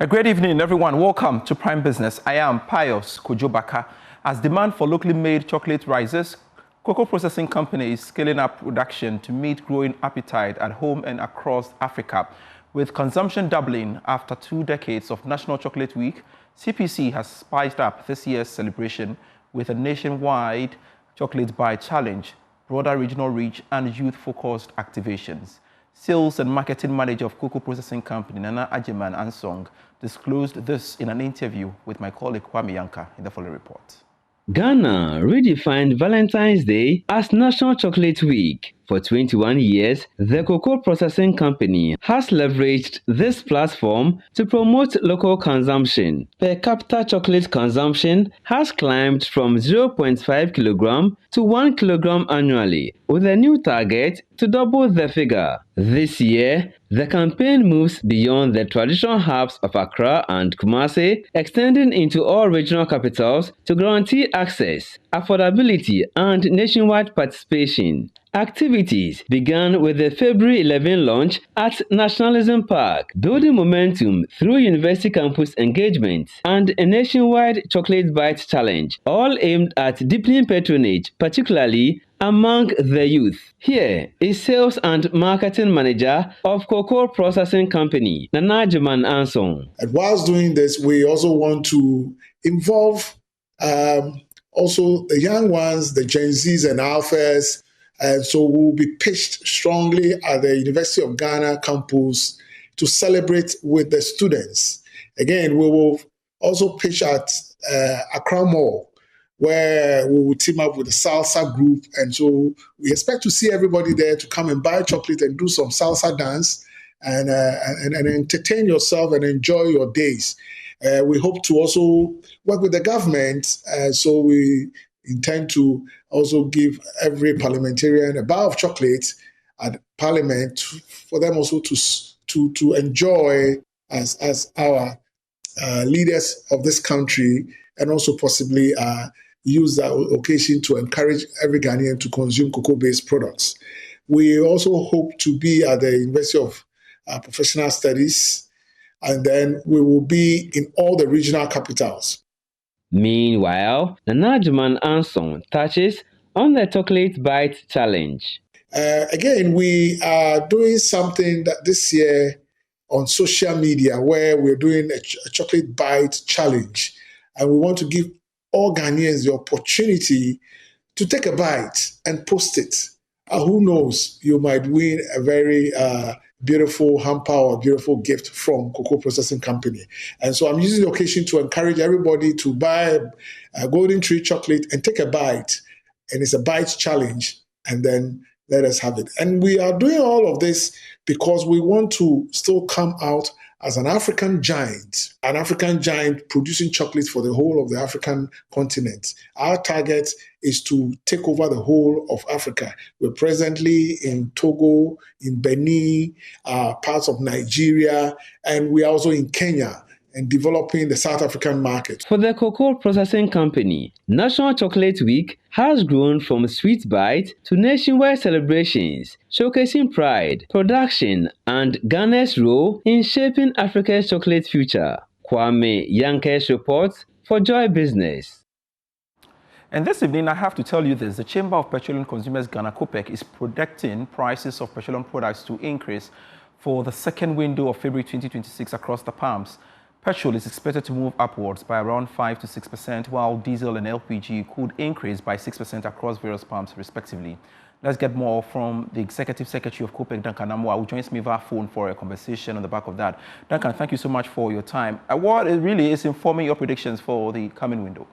A great evening, everyone. Welcome to Prime Business. I am Pius Kojobaka. As demand for locally made chocolate rises, cocoa processing company is scaling up production to meet growing appetite at home and across Africa. With consumption doubling after 2 decades of National Chocolate Week, CPC has spiced up this year's celebration with a nationwide chocolate buy challenge, broader regional reach, and youth-focused activations. Sales and marketing manager of cocoa processing company Nana Ajeman Ansong disclosed this in an interview with my colleague Kwame Yanka in the following report. Ghana redefined Valentine's Day as National Chocolate Week. For 21 years, the cocoa processing company has leveraged this platform to promote local consumption. Per capita chocolate consumption has climbed from 0.5 kilogram to 1 kilogram annually, with a new target to double the figure. This year, the campaign moves beyond the traditional hubs of Accra and Kumasi, extending into all regional capitals to guarantee access, affordability, and nationwide participation. Activities began with the February 11 launch at Nationalism Park, building momentum through university campus engagement and a nationwide chocolate bite challenge, all aimed at deepening patronage, particularly among the youth. Here is sales and marketing manager of cocoa processing company, Nana Ajeman Ansong. And whilst doing this, we also want to involve also the young ones, the Gen Zs and Alphas. And so we'll be pitched strongly at the University of Ghana campus to celebrate with the students. Again, we will also pitch at Accra Mall, where we will team up with the salsa group. And so we expect to see everybody there to come and buy chocolate and do some salsa dance and entertain yourself and enjoy your days. We hope to also work with the government. So we intend to also give every parliamentarian a bar of chocolate at Parliament for them also to enjoy as our leaders of this country, and also possibly use that occasion to encourage every Ghanaian to consume cocoa-based products. We also hope to be at the University of Professional Studies, and then we will be in all the regional capitals. Meanwhile, Nana Ajeman Ansong touches on the Chocolate Bite Challenge. Again, we are doing something that this year on social media where we're doing a Chocolate Bite Challenge. And we want to give all Ghanaians the opportunity to take a bite and post it. Who knows, you might win a very beautiful hamper or beautiful gift from Cocoa Processing Company. And so I'm using the occasion to encourage everybody to buy a Golden Tree chocolate and take a bite. And it's a bite challenge, and then let us have it. And we are doing all of this because we want to still come out as an African giant producing chocolate for the whole of the African continent. Our target is to take over the whole of Africa. We're presently in Togo, in Benin, parts of Nigeria, and we are also in Kenya and developing the South African market. For the cocoa processing company, National Chocolate Week has grown from sweet bite to nationwide celebrations, showcasing pride, production, and Ghana's role in shaping Africa's chocolate future. Kwame Yanka reports for Joy Business. And this evening, I have to tell you this. The Chamber of Petroleum Consumers Ghana, COPEC, is projecting prices of petroleum products to increase for the second window of February 2026 across the palms. Petrol is expected to move upwards by around 5 to 6%, while diesel and LPG could increase by 6% across various pumps, respectively. Let's get more from the Executive Secretary of COPEC, Duncan Amwa, who joins me via phone for a conversation on the back of that. Duncan, thank you so much for your time. What really is informing your predictions for the coming window?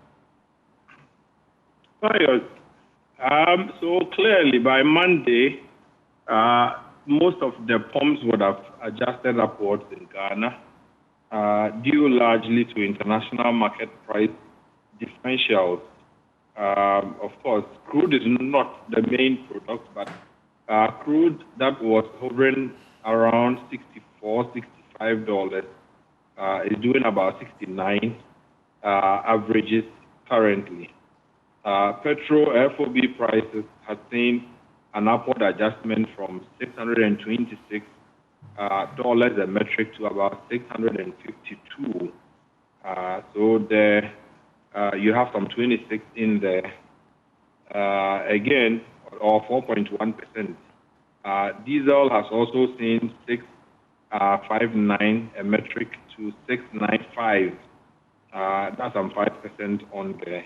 So clearly, by Monday, most of the pumps would have adjusted upwards in Ghana, due largely to international market price differentials. Of course, crude is not the main product, but crude that was hovering around $64, $65 is doing about 69 averages currently. Petrol FOB prices have seen an upward adjustment from 626 dollars a metric to about 652. So there, you have some 26 in there again, or 4.1%. Diesel has also seen 659 a metric to 695. That's some 5% on there.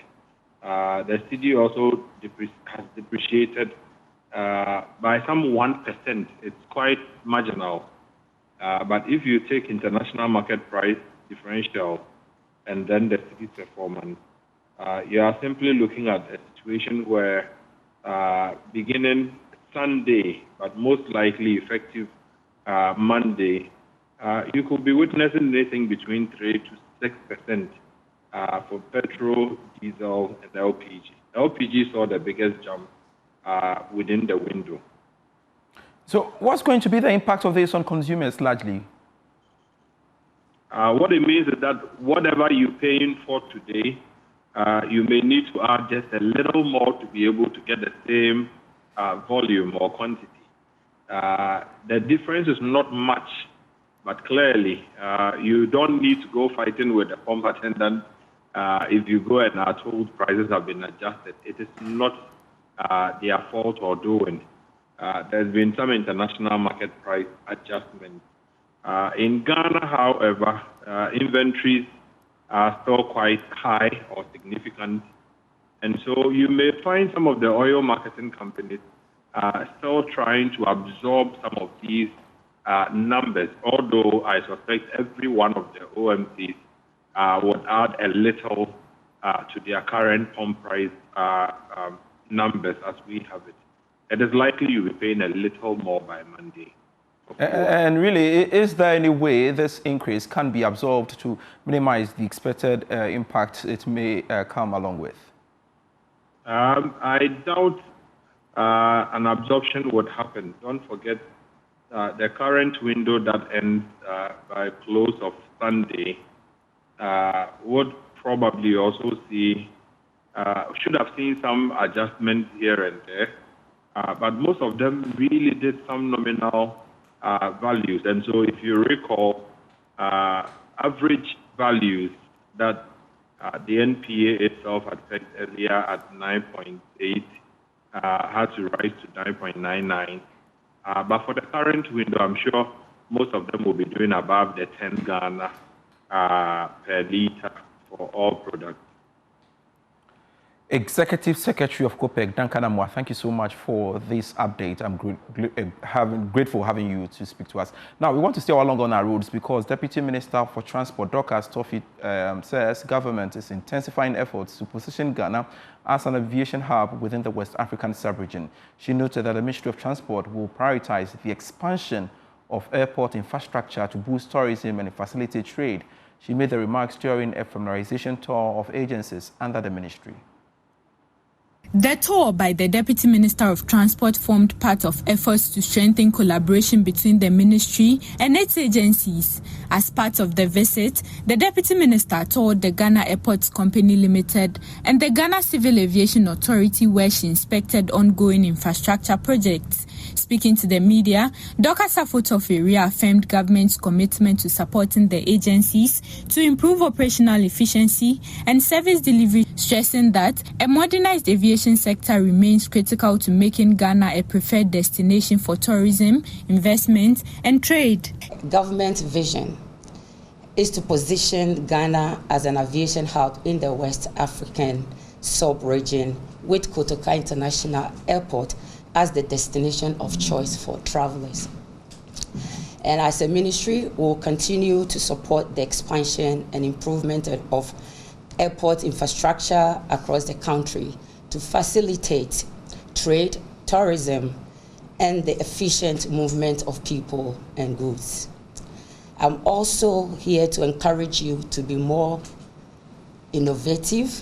The cedi also has depreciated by some 1%. It's quite marginal. But if you take international market price differential and then the cedi's performance, you are simply looking at a situation where beginning Sunday, but most likely effective Monday, you could be witnessing anything between 3 to 6% for petrol, diesel, and LPG. LPG saw the biggest jump within the window. So what's going to be the impact of this on consumers largely? What it means is that whatever you're paying for today, you may need to add just a little more to be able to get the same volume or quantity. The difference is not much, but clearly you don't need to go fighting with the pump attendant if you go and are told prices have been adjusted. It is not their fault or doing. There's been some international market price adjustments. In Ghana, however, inventories are still quite high or significant. And so you may find some of the oil marketing companies still trying to absorb some of these numbers, although I suspect every one of the OMCs would add a little to their current pump price numbers as we have it. It is likely you'll be paying a little more by Monday. And really, is there any way this increase can be absorbed to minimize the expected impact it may come along with? I doubt an absorption would happen. Don't forget the current window that ends by close of Sunday would probably also see, should have seen some adjustments here and there, but most of them really did some nominal values. And so if you recall, average values that the NPA itself had set earlier at 9.8 had to rise to 9.99. But for the current window, I'm sure most of them will be doing above the 10 Ghana per litre for all products. Executive Secretary of COPEC, Duncan Amwa, thank you so much for this update. I'm grateful having you to speak to us. Now, we want to stay along on our roads because Deputy Minister for Transport, Dorcas Toffee, says government is intensifying efforts to position Ghana as an aviation hub within the West African sub-region. She noted that the Ministry of Transport will prioritize the expansion of airport infrastructure to boost tourism and facilitate trade. She made the remarks during a familiarization tour of agencies under the ministry. The tour by the Deputy Minister of Transport formed part of efforts to strengthen collaboration between the ministry and its agencies. As part of the visit, the Deputy Minister toured the Ghana Airports Company Limited and the Ghana Civil Aviation Authority, where she inspected ongoing infrastructure projects. Speaking to the media, Dr. Safotofe reaffirmed government's commitment to supporting the agencies to improve operational efficiency and service delivery, stressing that a modernized aviation sector remains critical to making Ghana a preferred destination for tourism, investment, and trade. Government's vision is to position Ghana as an aviation hub in the West African sub-region, with Kotoka International Airport as the destination of choice for travelers. And as a ministry, we'll continue to support the expansion and improvement of airport infrastructure across the country to facilitate trade, tourism, and the efficient movement of people and goods. I'm also here to encourage you to be more innovative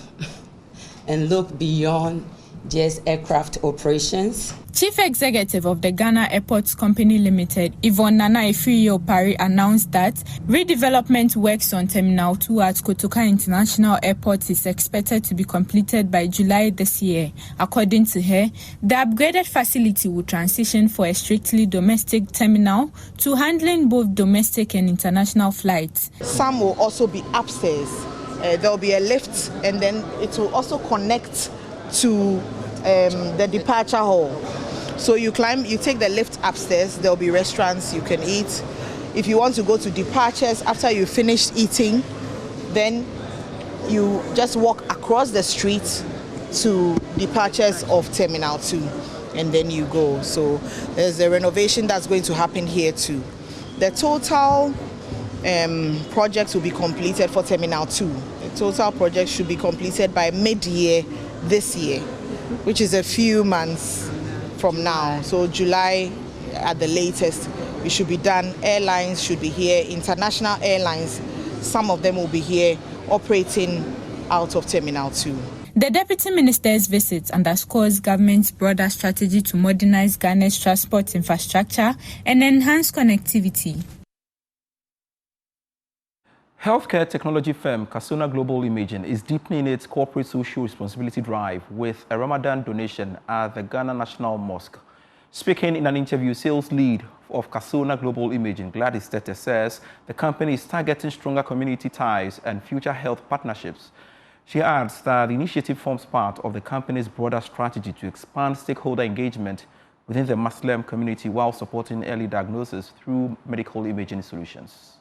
and look beyond just aircraft operations. Chief Executive of the Ghana Airports Company Limited, Yvonne Nana Ifeanyi-Opare, announced that redevelopment works on Terminal 2 at Kotoka International Airport is expected to be completed by July this year. According to her, the upgraded facility will transition for a strictly domestic terminal to handling both domestic and international flights. Some will also be upstairs. There will be a lift, and then it will also connect to the departure hall. So you take the lift upstairs, there'll be restaurants you can eat. If you want to go to departures after you finish eating, then you just walk across the street to departures of Terminal 2, and then you go. So there's a renovation that's going to happen here too. The total project will be completed for Terminal 2. The total project should be completed by mid-year this year, which is a few months from now. So July at the latest, we should be done. Airlines should be here, international airlines, some of them will be here operating out of Terminal 2. The Deputy Minister's visit underscores government's broader strategy to modernize Ghana's transport infrastructure and enhance connectivity. Healthcare technology firm Kasona Global Imaging is deepening its corporate social responsibility drive with a Ramadan donation at the Ghana National Mosque. Speaking in an interview, sales lead of Kasona Global Imaging, Gladys Tete, says the company is targeting stronger community ties and future health partnerships. She adds that the initiative forms part of the company's broader strategy to expand stakeholder engagement within the Muslim community while supporting early diagnosis through medical imaging solutions.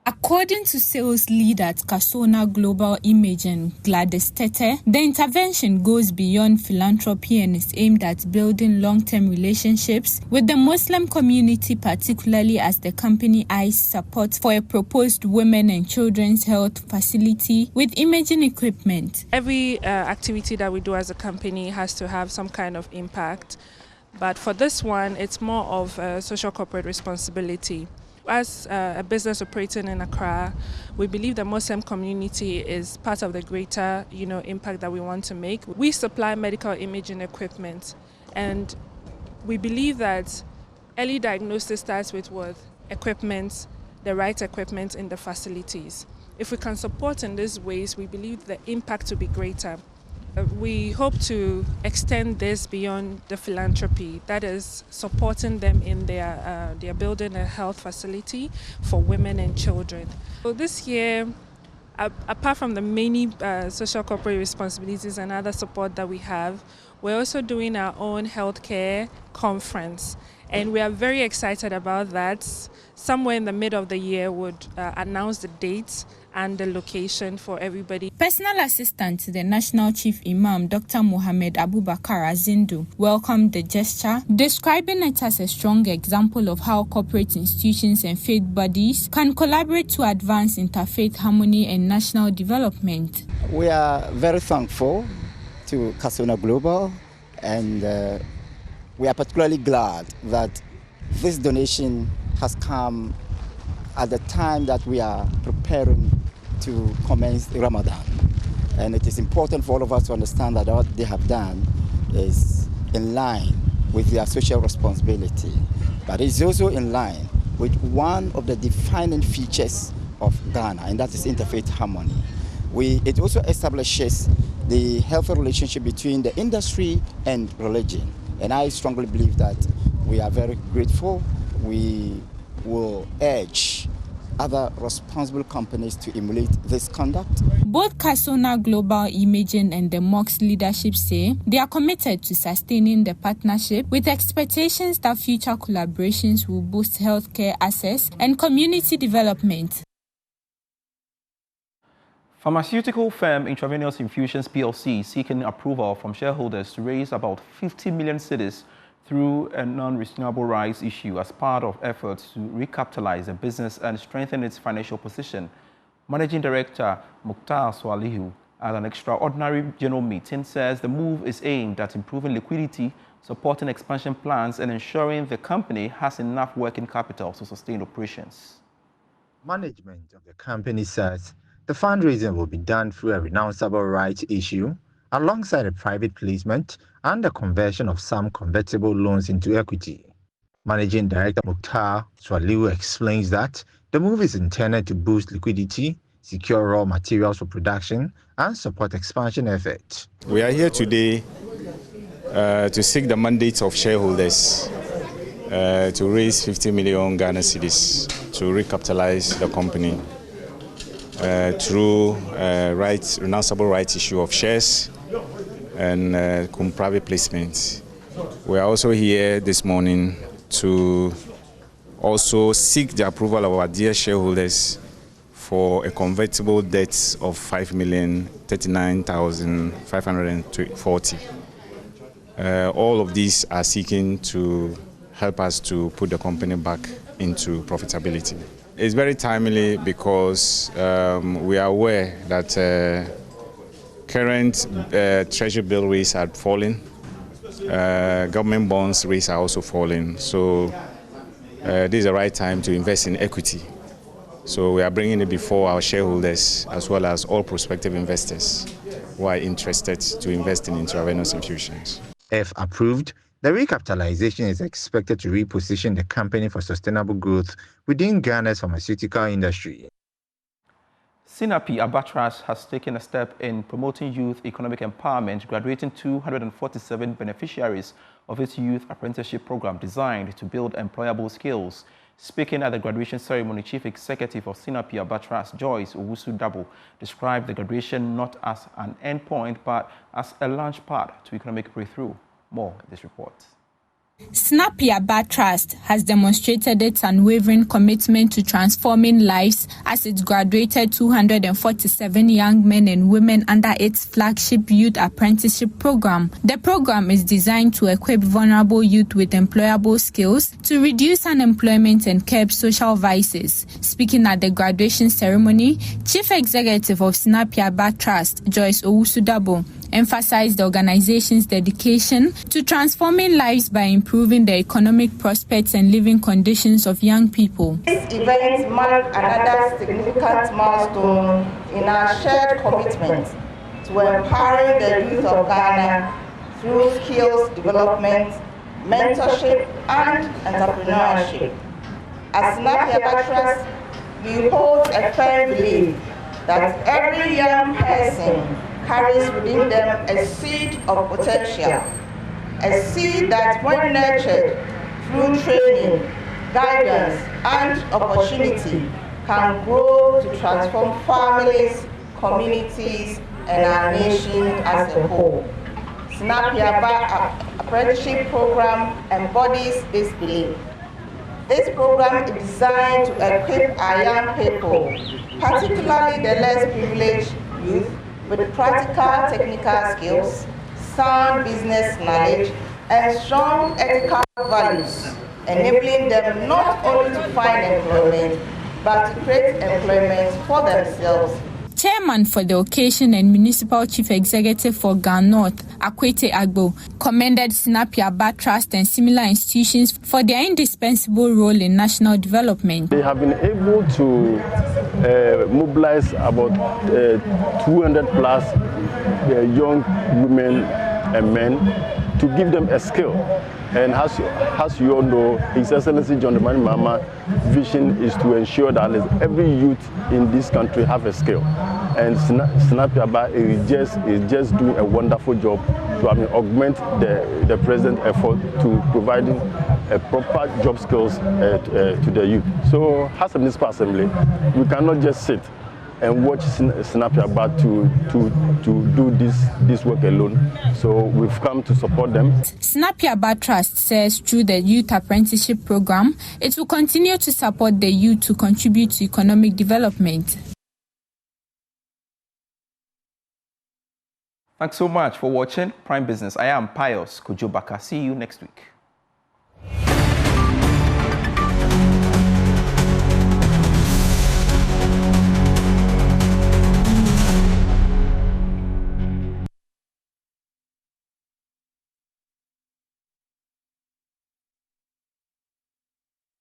According to sales lead at Kasona Global Imaging, Gladys Tete, the intervention goes beyond philanthropy and is aimed at building long-term relationships with the Muslim community, particularly as the company eyes support for a proposed women and children's health facility with imaging equipment. Every activity that we do as a company has to have some kind of impact, but for this one, it's more of a social corporate responsibility. As a business operating in Accra, we believe the Muslim community is part of the greater, impact that we want to make. We supply medical imaging equipment, and we believe that early diagnosis starts with equipment, the right equipment in the facilities. If we can support in these ways, we believe the impact will be greater. We hope to extend this beyond the philanthropy, that is supporting them in their building a health facility for women and children. So this year, apart from the many social corporate responsibilities and other support that we have, we're also doing our own healthcare conference. And we are very excited about that. Somewhere in the middle of the year, would announce the dates and the location for everybody. Personal assistant to the National Chief Imam, Dr. Mohammed Abubakar Azindu, welcomed the gesture, describing it as a strong example of how corporate institutions and faith bodies can collaborate to advance interfaith harmony and national development. We are very thankful to Kasona Global, and we are particularly glad that this donation has come at the time that we are preparing to commence Ramadan. And it is important for all of us to understand that what they have done is in line with their social responsibility, but it's also in line with one of the defining features of Ghana, and that is interfaith harmony. It also establishes the healthy relationship between the industry and religion. And I strongly believe that we are very grateful. We will urge other responsible companies to emulate this conduct. Both Kasona Global Imaging and the MOX leadership say they are committed to sustaining the partnership with expectations that future collaborations will boost healthcare access and community development. Pharmaceutical firm Intravenous Infusions PLC seeking approval from shareholders to raise about 50 million cedis through a non-reasonable rights issue as part of efforts to recapitalize the business and strengthen its financial position. Managing Director Mukhtar Swalihu at an extraordinary general meeting says the move is aimed at improving liquidity, supporting expansion plans, and ensuring the company has enough working capital to sustain operations. Management of the company says the fundraising will be done through a renounceable rights issue alongside a private placement and the conversion of some convertible loans into equity. Managing Director Mukhtar Swaliu explains that the move is intended to boost liquidity, secure raw materials for production, and support expansion efforts. We are here today to seek the mandate of shareholders to raise 50 million Ghana cedis to recapitalize the company through renounceable rights issue of shares and private placements. We are also here this morning to also seek the approval of our dear shareholders for a convertible debt of 5,039,540. All of these are seeking to help us to put the company back into profitability. It's very timely because we are aware that current treasury bill rates are falling. Government bonds rates are also falling. So this is the right time to invest in equity. So we are bringing it before our shareholders as well as all prospective investors who are interested to invest in intravenous infusions. If approved, the recapitalization is expected to reposition the company for sustainable growth within Ghana's pharmaceutical industry. Sinapi Abatras has taken a step in promoting youth economic empowerment, graduating 247 beneficiaries of its youth apprenticeship program designed to build employable skills. Speaking at the graduation ceremony, Chief Executive of Sinapi Abatras, Joyce Owusu-Dabo, described the graduation not as an endpoint, but as a launch pad to economic breakthrough. More in this report. Sinapi Abatras has demonstrated its unwavering commitment to transforming lives as it graduated 247 young men and women under its flagship youth apprenticeship program. The program is designed to equip vulnerable youth with employable skills to reduce unemployment and curb social vices. Speaking at the graduation ceremony, Chief Executive of Sinapi Abatras, Joyce Owusu-Dabo, emphasized the organization's dedication to transforming lives by improving the economic prospects and living conditions of young people. This event marked another significant milestone in our shared commitment to empowering the youth of Ghana through skills development, mentorship, and entrepreneurship. As Sinapi Abatras, we hold a firm belief that every young person carries within them a seed of potential, a seed that when nurtured through training, guidance, and opportunity can grow to transform families, communities, and our nation as a whole. Sinapi Apprenticeship Program embodies this belief. This program is designed to equip our young people, particularly the less privileged youth, with practical technical skills, sound business knowledge, and strong ethical values, enabling them not only to find employment, but to create employment for themselves. Chairman for the occasion and Municipal Chief Executive for Ghana North, Akwete Agbo, commended Sinapi Abatras and similar institutions for their indispensable role in national development. They have been able to mobilize about 200 plus young women and men to give them a skill. And as you all know, His Excellency John Dramani Mahama vision is to ensure that every youth in this country have a skill. And Sinapi Aba is just doing a wonderful job to augment the present effort to providing proper job skills to the youth. So as a municipal assembly, we cannot just sit and watch Sinapi Aba to do this work alone. So we've come to support them. Sinapi Abatras says through the youth apprenticeship program, it will continue to support the youth to contribute to economic development. Thanks so much for watching Prime Business. I am Pius Kojo Baka. See you next week.